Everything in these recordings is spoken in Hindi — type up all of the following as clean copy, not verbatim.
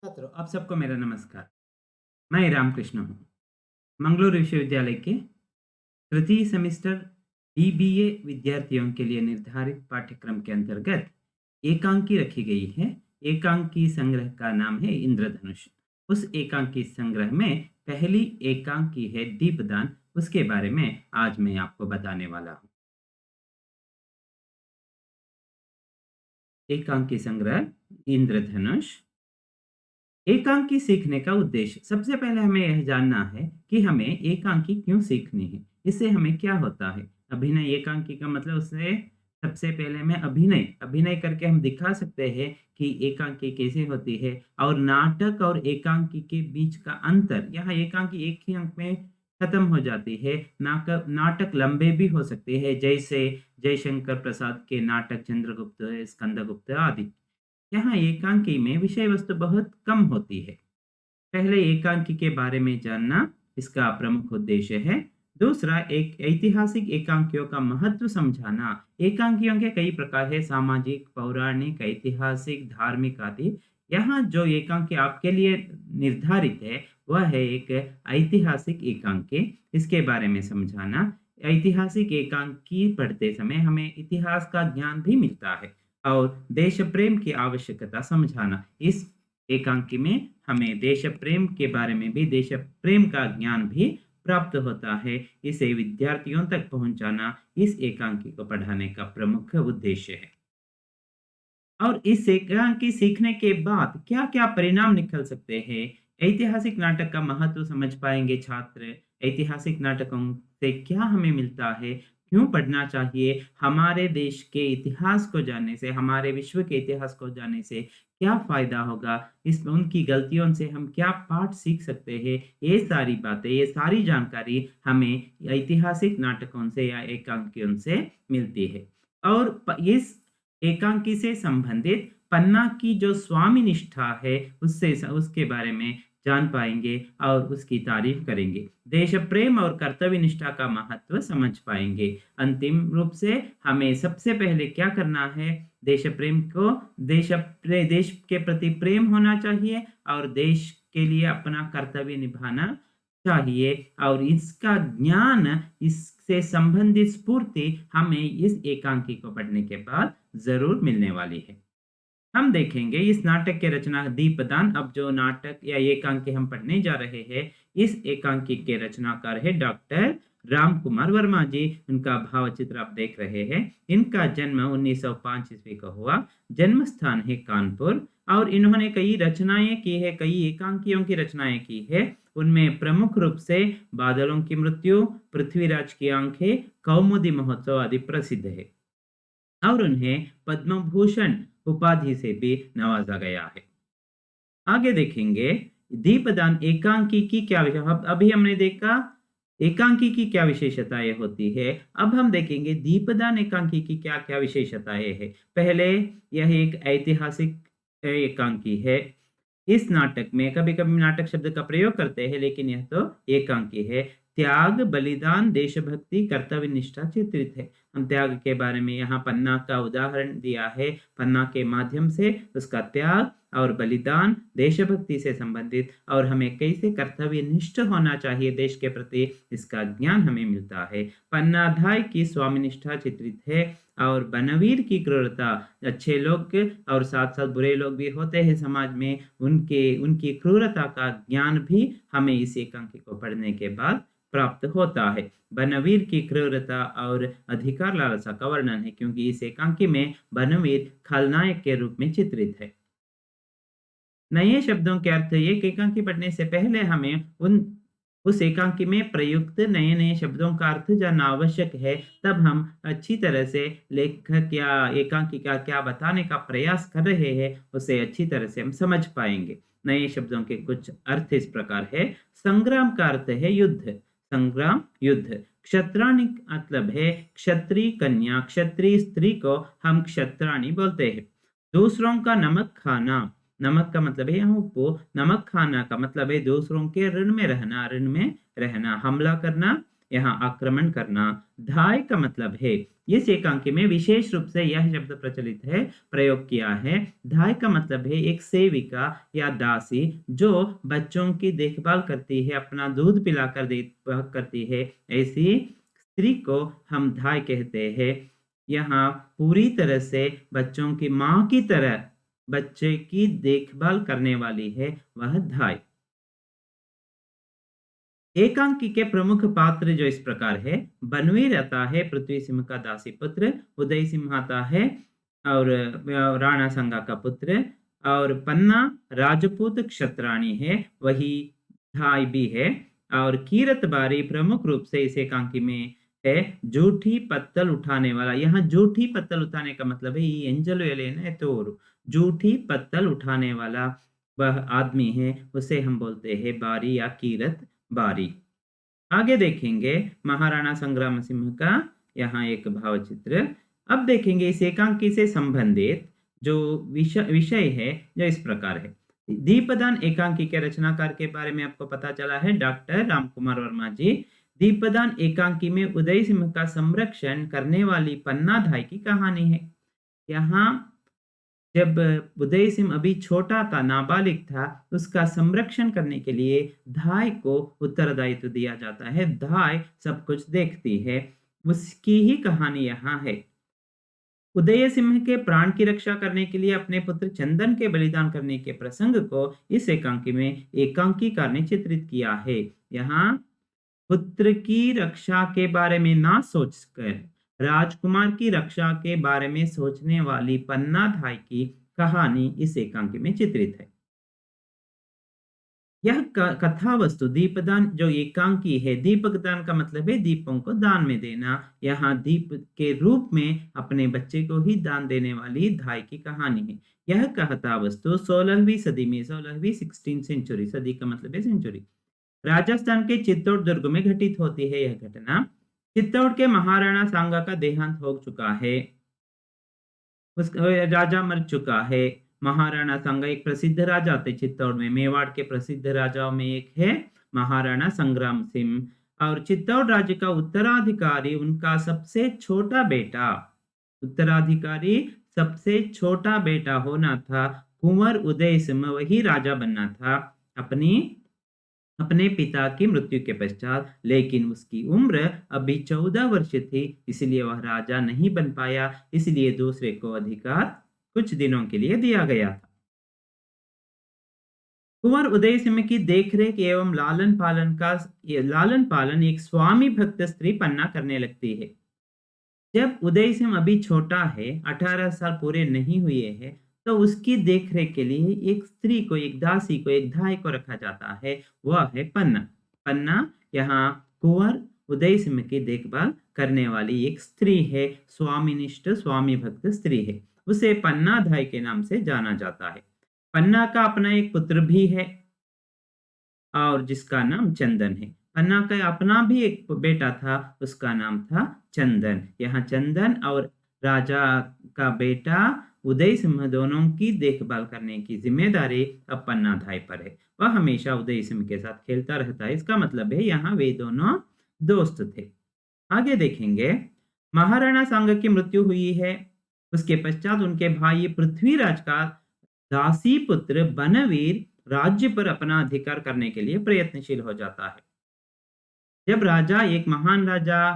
छात्रों, आप सबको मेरा नमस्कार। मैं रामकृष्ण हूँ। मंगलुरु विश्वविद्यालय के तृतीय सेमेस्टर बीबीए विद्यार्थियों के लिए निर्धारित पाठ्यक्रम के अंतर्गत एकांकी रखी गई है। एकांकी संग्रह का नाम है इंद्रधनुष। उस एकांकी संग्रह में पहली एकांकी है दीपदान। उसके बारे में आज मैं आपको बताने वाला हूँ। एकांकी संग्रह इंद्रधनुष। एकांकी सीखने का उद्देश्य सबसे पहले हमें यह जानना है कि हमें एकांकी क्यों सीखनी है। इससे हमें क्या होता है। अभिनय एकांकी का मतलब उससे सबसे पहले में अभिनय अभिनय करके हम दिखा सकते हैं कि एकांकी कैसे होती है। और नाटक और एकांकी के बीच का अंतर, यहाँ एकांकी एक ही अंक में खत्म हो जाती है। नाटक लंबे भी हो सकते हैं, जैसे जयशंकर प्रसाद के नाटक चंद्रगुप्त, स्कंदगुप्त आदि। यहाँ एकांकी में विषय वस्तु बहुत कम होती है। पहले एकांकी के बारे में जानना इसका प्रमुख उद्देश्य है। दूसरा, एक ऐतिहासिक एकांकियों का महत्व समझाना। एकांकियों के कई प्रकार है, सामाजिक, पौराणिक, ऐतिहासिक, धार्मिक आदि। यहाँ जो एकांकी आपके लिए निर्धारित है वह है एक ऐतिहासिक एकांकी। इसके बारे में समझाना। ऐतिहासिक एकांकी पढ़ते समय हमें इतिहास का ज्ञान भी मिलता है और देश प्रेम की आवश्यकता समझाना। इस एकांकी में हमें देश प्रेम के बारे में भी, देश प्रेम का ज्ञान भी प्राप्त होता है। इसे विद्यार्थियों तक पहुंचाना इस एकांकी को पढ़ाने का प्रमुख उद्देश्य है। और इस एकांकी सीखने के बाद क्या-क्या परिणाम निकल सकते हैं। ऐतिहासिक नाटक का महत्व समझ पाएंगे छात्र। ऐतिहासिक नाटकों से क्या हमें मिलता है, क्यों पढ़ना चाहिए, हमारे देश के इतिहास को जानने से, हमारे विश्व के इतिहास को जानने से क्या फ़ायदा होगा, इस उनकी गलतियों से हम क्या पाठ सीख सकते हैं। ये सारी बातें, ये सारी जानकारी हमें ऐतिहासिक नाटकों से या एकांकियों से मिलती है। और इस एकांकी से संबंधित पन्ना की जो स्वामी निष्ठा है उससे उसके बारे में जान पाएंगे और उसकी तारीफ करेंगे। देश प्रेम और कर्तव्य निष्ठा का महत्व समझ पाएंगे। अंतिम रूप से हमें सबसे पहले क्या करना है, देश प्रेम को, देश के प्रति प्रेम होना चाहिए और देश के लिए अपना कर्तव्य निभाना चाहिए। और इसका ज्ञान, इससे संबंधित स्फूर्ति हमें इस एकांकी को पढ़ने के बाद ज़रूर मिलने वाली है। हम देखेंगे इस नाटक के रचना दीपदान। अब जो नाटक या एकांकी हम पढ़ने जा रहे हैं, इस एकांकी के रचनाकार है डॉक्टर राम कुमार वर्मा जी। उनका भावचित्र आप देख रहे हैं। इनका जन्म 1905 ईस्वी को हुआ। जन्म स्थान है कानपुर। और इन्होंने कई रचनाएं की है, कई एकांकियों की रचनाएं की है। उनमें प्रमुख रूप से बादलों की मृत्यु, पृथ्वीराज की आंखें, कौमुदी महोत्सव आदि प्रसिद्ध है। और उन्हें पद्म भूषण उपाधि से भी नवाजा गया है। आगे देखेंगे दीपदान एकांकी की क्या अभी हमने देखा एकांकी की क्या विशेषताएं होती है। अब हम देखेंगे दीपदान एकांकी की क्या क्या विशेषताएं है। पहले, यह एक ऐतिहासिक एकांकी है। इस नाटक में कभी-कभी नाटक शब्द का प्रयोग करते हैं, लेकिन यह तो एकांकी है। त्याग, बलिदान, देशभक्ति, कर्तव्य निष्ठा चित्रित है। हम त्याग के बारे में यहाँ पन्ना का उदाहरण दिया है। पन्ना के माध्यम से उसका त्याग और बलिदान, देशभक्ति से संबंधित और हमें कैसे कर्तव्य निष्ठ होना चाहिए देश के प्रति, इसका ज्ञान हमें मिलता है। पन्नाध्याय की स्वामी निष्ठा चित्रित है और बनवीर की क्रूरता। अच्छे लोग और साथ साथ बुरे लोग भी होते हैं समाज में, उनकी क्रूरता का ज्ञान भी हमें इस एकांकी को पढ़ने के बाद प्राप्त होता है। बनवीर की क्रूरता और अधिकार लालसा का वर्णन है, क्योंकि इस एकांकी में बनवीर खलनायक के रूप में चित्रित है। नए शब्दों के अर्थ, ये एकांकी पढ़ने से पहले हमें उस एकांकी में प्रयुक्त नए नए शब्दों का अर्थ जानना आवश्यक है। तब हम अच्छी तरह से लेखक या एकांकी का क्या बताने का प्रयास कर रहे हैं उसे अच्छी तरह से हम समझ पाएंगे। नए शब्दों के कुछ अर्थ इस प्रकार है। संग्राम का अर्थ है युद्ध। संग्राम, युद्ध। क्षत्राणी मतलब है क्षत्रिय कन्या, क्षत्रिय स्त्री को हम क्षत्राणी बोलते हैं। दूसरों का नमक खाना। नमक का मतलब है यहाँ उपो। नमक खाना का मतलब है दूसरों के ऋण में रहना, ऋण में रहना। हमला करना, यहाँ आक्रमण करना। धाय का मतलब है इस एकांकी में विशेष रूप से यह शब्द प्रचलित है, प्रयोग किया है। धाय का मतलब है एक सेविका या दासी जो बच्चों की देखभाल करती है, अपना दूध पिलाकर देखभाल करती है, ऐसी स्त्री को हम धाय कहते हैं। यहाँ पूरी तरह से बच्चों की माँ की तरह बच्चे की देखभाल करने वाली है वह धाय। एकांकी के प्रमुख पात्र जो इस प्रकार है, बनवीर आता है पृथ्वी सिंह का दासी पुत्र, उदय सिंह आता है और राणा संगा का पुत्र, और पन्ना राजपूत क्षत्राणी है, वही धाय भी है। और कीरत बारी प्रमुख रूप से इस एकांकी में है जूठी पत्तल उठाने वाला। यहाँ जूठी पत्तल उठाने का मतलब है ये एंजल एलेना तोर, जूठी पत्तल उठाने वाला वह आदमी है, उसे हम बोलते हैं बारी या कीरत बारी। आगे देखेंगे महाराणा संग्राम सिंह का यहाँ एक भावचित्र। अब देखेंगे इस एकांकी से संबंधित जो विषय है जो इस प्रकार है। दीपदान एकांकी के रचनाकार के बारे में आपको पता चला है, डॉक्टर रामकुमार वर्मा जी। दीपदान एकांकी में उदय सिंह का संरक्षण करने वाली पन्ना धाय की कहानी है। यहाँ जब उदय सिंह अभी छोटा था, नाबालिग था, उसका संरक्षण करने के लिए धाय को उत्तरदायित्व दिया जाता है। धाय सब कुछ देखती है, उसकी ही कहानी यहाँ है। उदय सिंह के प्राण की रक्षा करने के लिए अपने पुत्र चंदन के बलिदान करने के प्रसंग को इस एकांकी में एकांकीकार ने चित्रित किया है। यहाँ पुत्र की रक्षा के बारे में ना सोचकर राजकुमार की रक्षा के बारे में सोचने वाली पन्ना धाय की कहानी इस एकांकी में चित्रित है। यह कथा वस्तु दीपदान जो एकांकी है, दीपकदान का मतलब है दीपों को दान में देना। यहाँ दीप के रूप में अपने बच्चे को ही दान देने वाली धाय की कहानी है। यह कथा वस्तु 16वीं सदी में, 16वीं 16 सेंचुरी, सदी का मतलब है सेंचुरी, राजस्थान के चित्तौड़ दुर्ग में घटित होती है। यह घटना चित्तौड़ के महाराणा सांगा का देहांत हो चुका है, उस राजा मर चुका है। महाराणा सांगा एक प्रसिद्ध राजा थे चित्तौड़ में, मेवाड़ के प्रसिद्ध राजाओं में एक है महाराणा संग्राम सिंह। और चित्तौड़ राज्य का उत्तराधिकारी उनका सबसे छोटा बेटा, उत्तराधिकारी सबसे छोटा बेटा होना था कुंवर उदय सिंह, वही राजा बनना था अपने पिता की मृत्यु के पश्चात। लेकिन उसकी उम्र अभी 14 वर्ष थी, इसलिए वह राजा नहीं बन पाया, इसलिए दूसरे को अधिकार कुछ दिनों के लिए दिया गया था। कुंवर उदय सिंह की देखरेख एवं लालन पालन एक स्वामी भक्त स्त्री पन्ना करने लगती है। जब उदय सिंह अभी छोटा है, 18 साल पूरे नहीं हुए हैं, तो उसकी देखरेख के लिए एक स्त्री को, एक दासी को, एक धाय को रखा जाता है, वह है पन्ना। पन्ना यहाँ कुंवर उदय सिंह की देखभाल करने वाली एक स्त्री है, स्वामीनिष्ठ स्वामी भक्त स्त्री है, उसे पन्ना धाय के नाम से जाना जाता है। पन्ना का अपना एक पुत्र भी है और जिसका नाम चंदन है। पन्ना का अपना भी एक बेटा था, उसका नाम था चंदन। यहाँ चंदन और राजा का बेटा उदय सिंह दोनों की देखभाल करने की जिम्मेदारी अब पन्ना धाय पर है। वह हमेशा उदय सिंह के साथ खेलता रहता है, इसका मतलब है यहाँ वे दोनों दोस्त थे। आगे देखेंगे, महाराणा सांगा की मृत्यु हुई है, उसके पश्चात उनके भाई पृथ्वीराज का दासी पुत्र बनवीर राज्य पर अपना अधिकार करने के लिए प्रयत्नशील हो जाता है। जब राजा, एक महान राजा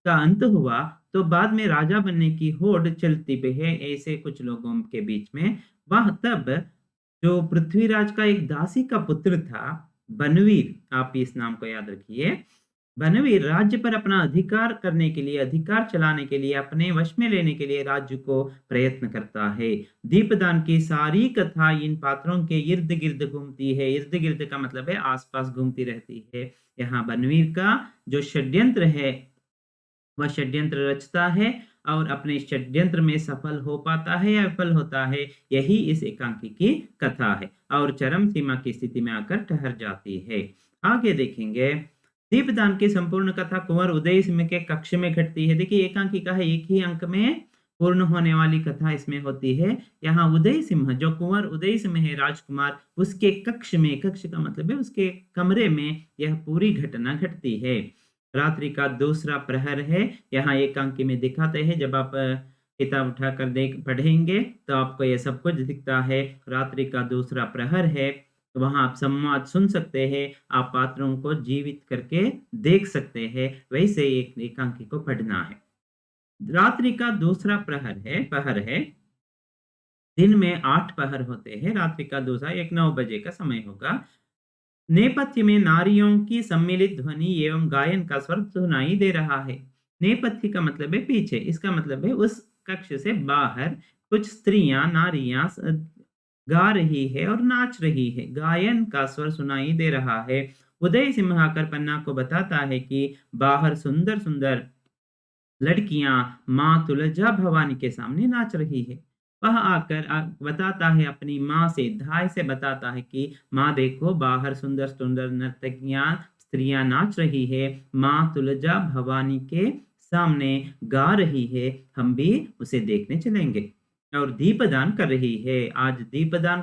का अंत हुआ, तो बाद में राजा बनने की होड़ चलती भी है ऐसे कुछ लोगों के बीच में। वह तब जो पृथ्वीराज का एक दासी का पुत्र था बनवीर, आप इस नाम को याद रखिए, बनवीर राज्य पर अपना अधिकार करने के लिए, अधिकार चलाने के लिए, अपने वश में लेने के लिए राज्य को प्रयत्न करता है। दीपदान की सारी कथा इन पात्रों के इर्द गिर्द घूमती है। इर्द गिर्द का मतलब है आसपास घूमती रहती है। यहाँ बनवीर का जो षड्यंत्र है, वह षड्यंत्र रचता है और अपने षड्यंत्र में सफल हो पाता है या विफल होता है, यही इस एकांकी की कथा है और चरम सीमा की स्थिति में आकर ठहर जाती है। आगे देखेंगे, दीपदान की संपूर्ण कथा कुंवर उदय सिंह के कक्ष में घटती है। देखिए एकांकी का है, एक ही अंक में पूर्ण होने वाली कथा इसमें होती है। यहाँ उदय सिंह, जो कुंवर उदय सिंह है राजकुमार, उसके कक्ष में, कक्ष का मतलब है उसके कमरे में यह पूरी घटना घटती है। रात्रि का दूसरा प्रहर है। यहाँ एकांकी में दिखाते हैं, जब आप किताब उठाकर पढ़ेंगे तो आपको ये सब कुछ दिखता है। रात्रि का दूसरा प्रहर है, वहाँ आप संवाद सुन सकते हैं, आप पात्रों को जीवित करके देख सकते हैं। वैसे एक एकांकी को पढ़ना है। रात्रि का दूसरा पहर है। दिन में 8 पहर होते हैं, रात्रि का दूसरा एक 9 बजे का समय होगा। नेपथ्य में नारियों की सम्मिलित ध्वनि एवं गायन का स्वर सुनाई दे रहा है। नेपथ्य का मतलब है पीछे, इसका मतलब है उस कक्ष से बाहर कुछ स्त्रियां, नारियां गा रही है और नाच रही है। गायन का स्वर सुनाई दे रहा है। उदय सिंह आकर पन्ना को बताता है कि बाहर सुंदर सुंदर लड़कियां माँ तुलजा भवानी के सामने नाच रही है। वह आकर बताता है अपनी माँ से, धाय से बताता है कि माँ देखो, बाहर सुंदर सुंदर नर्तकियां स्त्रियां नाच रही है, माँ तुलजा भवानी के सामने गा रही है, हम भी उसे देखने चलेंगे। और दीपदान कर रही है। आज दीपदान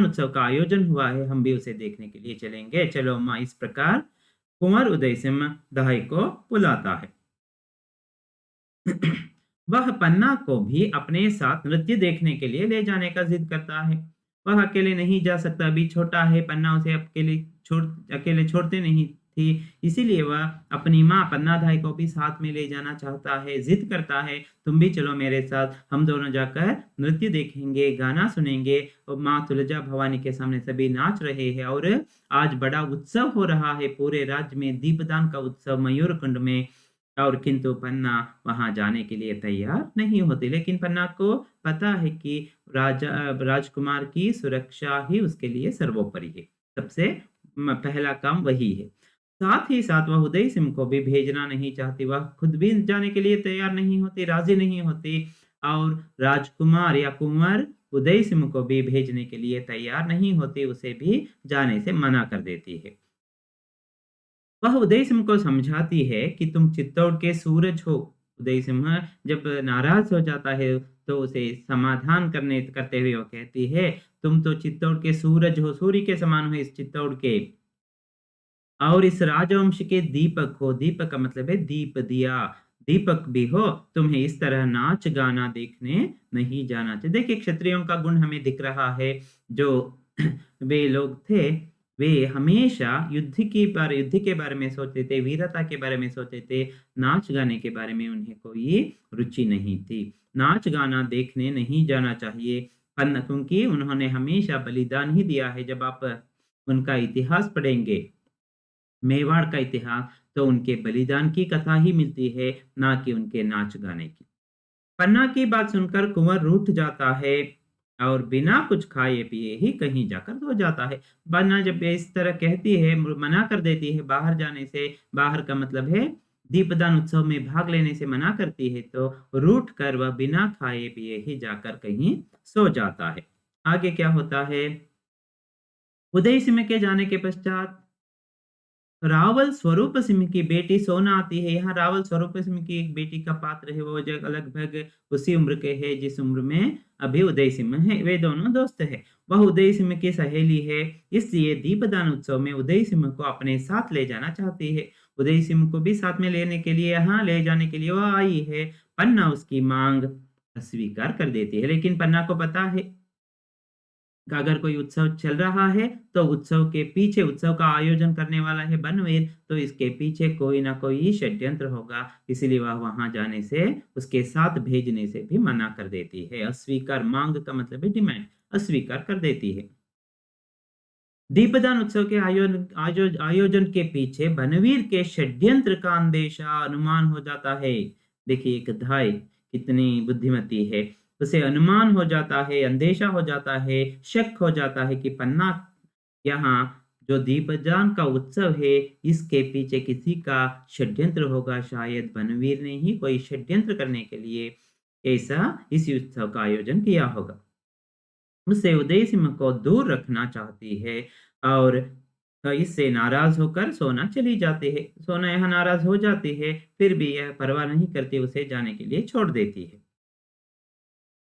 उत्सव का आयोजन हुआ है, हम भी उसे देखने के लिए चलेंगे, चलो माँ। इस प्रकार कुंवर उदय सिंह दाई को बुलाता है। वह पन्ना को भी अपने साथ नृत्य देखने के लिए ले जाने का जिद करता है। वह अकेले नहीं जा सकता, अभी छोटा है। पन्ना उसे अकेले छोड़ते नहीं थी, इसीलिए वह अपनी माँ पन्नाधाय को भी साथ में ले जाना चाहता है, जिद करता है, तुम भी चलो मेरे साथ, हम दोनों जाकर नृत्य देखेंगे, गाना सुनेंगे। और माँ तुलजा भवानी के सामने सभी नाच रहे हैं और आज बड़ा उत्सव हो रहा है पूरे राज्य में, दीपदान का उत्सव मयूरकुंड में। और किंतु पन्ना वहां जाने के लिए तैयार नहीं होती, लेकिन पन्ना को पता है कि राजकुमार की सुरक्षा ही उसके लिए सर्वोपरि है, सबसे पहला काम वही है। साथ ही साथ वह उदय सिंह को भी भेजना नहीं चाहती, वह खुद भी जाने के लिए तैयार नहीं होती, राजी नहीं होती। और राजकुमार या कुंवर उदय सिंह को भी भेजने के लिए तैयार नहीं होती, उसे भी जाने से मना कर देती है। वह उदय सिंह को समझाती है कि तुम चित्तौड़ के सूरज हो। उदय सिंह जब नाराज हो जाता है तो उसे समाधान करते हुए वो कहती है, तुम तो चित्तौड़ के सूरज हो, सूर्य के समान हो इस चित्तौड़ के, और इस राजवंश के दीपक हो। दीपक का मतलब है दीप दिया, दीपक भी हो, तुम्हें इस तरह नाच गाना देखने नहीं जाना चाहिए। देखिए क्षत्रियों का गुण हमें दिख रहा है। जो वे लोग थे, वे हमेशा युद्ध के बारे में सोचते थे, वीरता के बारे में सोचते थे, नाच गाने के बारे में उन्हें कोई रुचि नहीं थी। नाच गाना देखने नहीं जाना चाहिए, क्योंकि उन्होंने हमेशा बलिदान ही दिया है। जब आप उनका इतिहास पढ़ेंगे, मेवाड़ का इतिहास, तो उनके बलिदान की कथा ही मिलती है, ना कि उनके नाच गाने की। पन्ना की बात सुनकर कुंवर रूठ जाता है और बिना कुछ खाए पिए ही कहीं जाकर सो जाता है। पन्ना जब इस तरह कहती है, मना कर देती है बाहर जाने से, बाहर का मतलब है दीपदान उत्सव में भाग लेने से मना करती है, तो रूठ कर वह बिना खाए पिए ही जाकर कहीं सो जाता है। आगे क्या होता है? उदय सिंह के जाने के पश्चात रावल स्वरूप सिंह की बेटी सोना आती है। यहाँ रावल स्वरूप सिंह की एक बेटी का पात्र है, वो जो लगभग उसी उम्र के है जिस उम्र में अभी उदय सिंह है। वे दोनों दोस्त है, वह उदय सिंह की सहेली है, इसलिए दीपदान उत्सव में उदय सिंह को अपने साथ ले जाना चाहती है। उदय सिंह को भी साथ में लेने के लिए, यहाँ ले जाने के लिए वह आई है। पन्ना उसकी मांग अस्वीकार कर देती है, लेकिन पन्ना को पता है का अगर कोई उत्सव चल रहा है तो उत्सव के पीछे, उत्सव का आयोजन करने वाला है बनवीर, तो इसके पीछे कोई ना कोई षड्यंत्र होगा, इसलिए वह वहां जाने से, उसके साथ भेजने से भी मना कर देती है। अस्वीकार, मांग का मतलब है डिमांड, अस्वीकार कर देती है। दीपदान उत्सव के आयोजन के पीछे बनवीर के षड्यंत्र का अंदेशा, अनुमान हो जाता है। देखिए एक धाय कितनी बुद्धिमती है, उसे अनुमान हो जाता है, अंदेशा हो जाता है, शक हो जाता है कि पन्ना यहाँ जो दीपदान का उत्सव है, इसके पीछे किसी का षड्यंत्र होगा, शायद बनवीर ने ही कोई षड्यंत्र करने के लिए ऐसा इस उत्सव का आयोजन किया होगा। उससे उदय सिंह को दूर रखना चाहती है और इससे नाराज होकर सोना चली जाती है। सोना यहाँ नाराज हो जाती है, फिर भी यह परवाह नहीं करती, उसे जाने के लिए छोड़ देती है।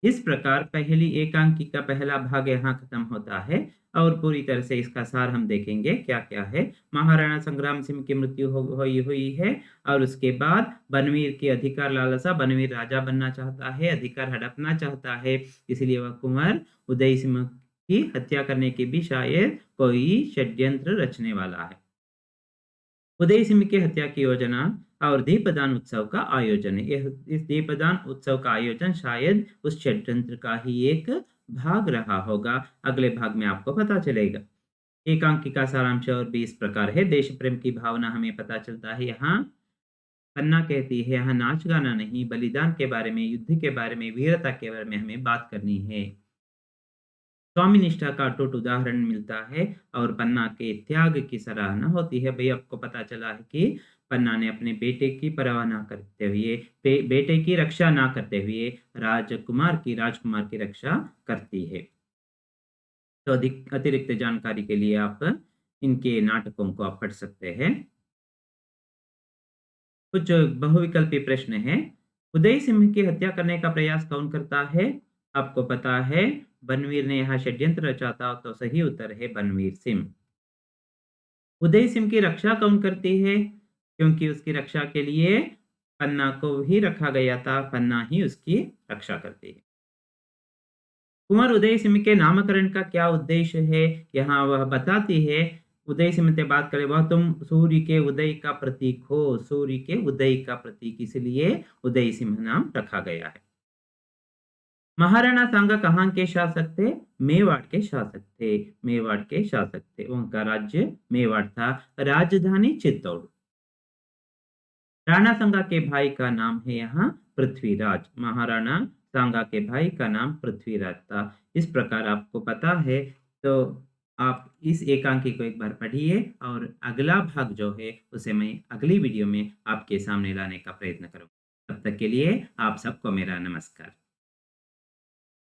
इस प्रकार पहली एकांकी का पहला भाग यहाँ खत्म होता है और पूरी तरह से इसका सार हम देखेंगे क्या क्या है। महाराणा संग्राम सिंह की मृत्यु हुई है और उसके बाद बनवीर की अधिकार लालसा, बनवीर राजा बनना चाहता है, अधिकार हड़पना चाहता है, इसलिए वह कुंवर उदय सिंह की हत्या करने की भी शायद कोई षड्यंत्र रचने वाला है। उदय सिंह की हत्या की योजना और दीपदान उत्सव का आयोजन, इस दीपदान उत्सव का आयोजन शायद उस षड्यंत्र का ही एक भाग रहा होगा। अगले भाग में आपको पता चलेगा। एकांकी का सारांश और भी इस प्रकार है। देश प्रेम की भावना हमें पता चलता है। यहाँ पन्ना कहती है यहाँ नाच गाना नहीं, बलिदान के बारे में, युद्ध के बारे में, वीरता के बारे में हमें बात करनी है। स्वामी निष्ठा का अटूट उदाहरण मिलता है और पन्ना के त्याग की सराहना होती है। भाई आपको पता चला है कि पन्ना ने अपने बेटे की परवाह ना करते हुए, बेटे की रक्षा ना करते हुए राजकुमार की रक्षा करती है। तो अधिक अतिरिक्त जानकारी के लिए आप इनके नाटकों को आप पढ़ सकते हैं। कुछ बहुविकल्पी प्रश्न है। उदय सिंह की हत्या करने का प्रयास कौन करता है? आपको पता है बनवीर ने यहाँ षड्यंत्र रचा था, तो सही उत्तर है बनवीर सिंह। उदय सिंह की रक्षा कौन करती है? क्योंकि उसकी रक्षा के लिए पन्ना को ही रखा गया था, पन्ना ही उसकी रक्षा करती है। कुंवर उदय सिंह के नामकरण का क्या उद्देश्य है? यहाँ वह बताती है। उदय सिंह से बात करें, वह तुम सूर्य के उदय का प्रतीक हो, सूर्य के उदय का प्रतीक, इसलिए उदय सिंह नाम रखा गया है। महाराणा सांगा कहाँ के शासक थे? मेवाड़ के शासक थे, मेवाड़ के शासक थे। उनका राज्य मेवाड़ था, राजधानी चित्तौड़। राणा सांगा के भाई का नाम है यहाँ पृथ्वीराज। महाराणा सांगा के भाई का नाम पृथ्वीराज था। इस प्रकार आपको पता है, तो आप इस एकांकी को एक बार पढ़िए और अगला भाग जो है उसे मैं अगली वीडियो में आपके सामने लाने का प्रयत्न करूँगा। तब तक के लिए आप सबको मेरा नमस्कार।